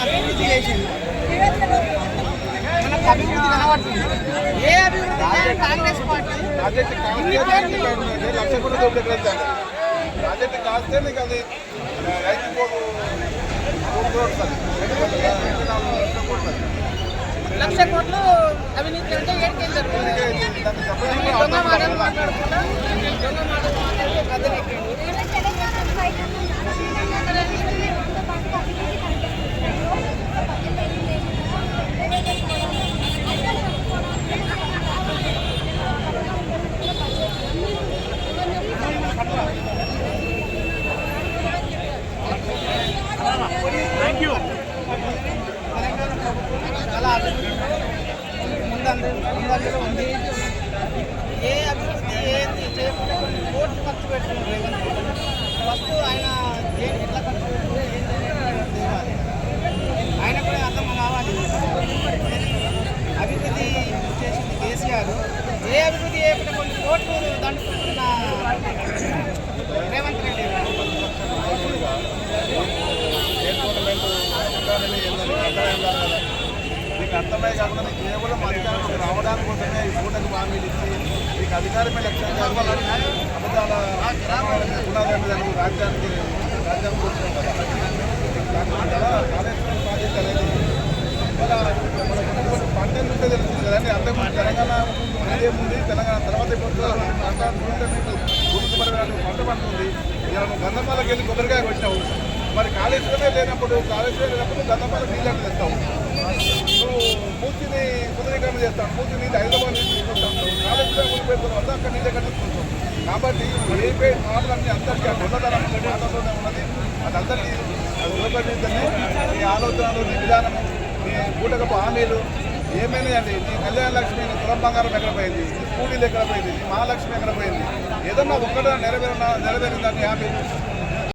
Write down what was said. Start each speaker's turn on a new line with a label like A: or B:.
A: అభివృద్ధి చేసింది, మనకు అభివృద్ధి కనబడుతుంది. ఏ అభివృద్ధి కాంగ్రెస్ పార్టీ
B: ప్రాజెక్ట్ లక్ష కోట్ల దోపిడీ ప్రాజెక్ట్ కాస్తే నీకు అది రైతు
A: లక్ష కోట్లు అవినీతి అంటే ఏడుకేం జరుగుతుంది. దొంగ మాటలు మాట్లాడకుండా దొంగ మాటలు మాట్లాడితే కథలెక్కండి. చాలా అభివృద్ధి ముందంజలో ఉంది. ఏ అభివృద్ధి ఏది చేయకుండా కొన్ని కోట్లు ఖర్చు పెట్టుకున్నారు రేవంత్ రెడ్డి. ఫస్ట్ ఆయన ఎట్లా ఖర్చు పెట్టుకుంటే ఏంటనేది ఆయన కూడా అర్థం కావాలి. అభివృద్ధి చేసింది కేసీఆర్, ఏ అభివృద్ధి చేయకుండా కొన్ని కోట్లు దండుకుంటున్న రేవంత్ రెడ్డి.
B: నీకు అర్థమై కాకుండా నీకు కేవలం అధికారం రావడానికి కోసమే ఈ పూటకు హామీలు ఇచ్చి నీకు అధికారమే లక్ష్యం అబద్ధాల రాజ్యానికి వచ్చినాం కదా. కాళేశ్వరం ప్రాజెక్ట్ అనేది మన పంటలు ఉంటే తెలుస్తుంది కదండి. అంతకుముందు తెలంగాణ ముందు తెలంగాణ తర్వాత పంట పండుతుంది. ఇలా నువ్వు గంధమాలకు వెళ్ళి కొబ్బరికాయ వచ్చినావు, మరి కాళేశ్వరమే లేనప్పుడు గంధమాల నీళ్ళు తెస్తావు. నువ్వు పూర్తిని సుందరీకరణ చేస్తాను, పూర్తి నీళ్ళు హైదరాబాద్ నుంచి తీసుకుంటాను. కాళేశ్వరం ఊరిపోయిన వల్ల అక్కడ నీళ్ళు కట్టించుకుంటాం. కాబట్టి ఏ మాటలన్నీ అందరికీ ఆ గొల్లదనం మాటలోనే ఉన్నది. అది అందరికీ అది రూపొందించనే నీ ఆలోచనలు, నీ విధానము, నీ పూటకపు హామీలు ఏమైనా అండి. నీ కళ్యాణ లక్ష్మి, నీ తులం బంగారం ఎక్కడ పోయింది, నీ స్కూటీలు ఎక్కడ పోయింది, నీ మహాలక్ష్మి ఎక్కడ పోయింది, ఏదన్నా ఒక్కటో నెరవేరిందని హామీ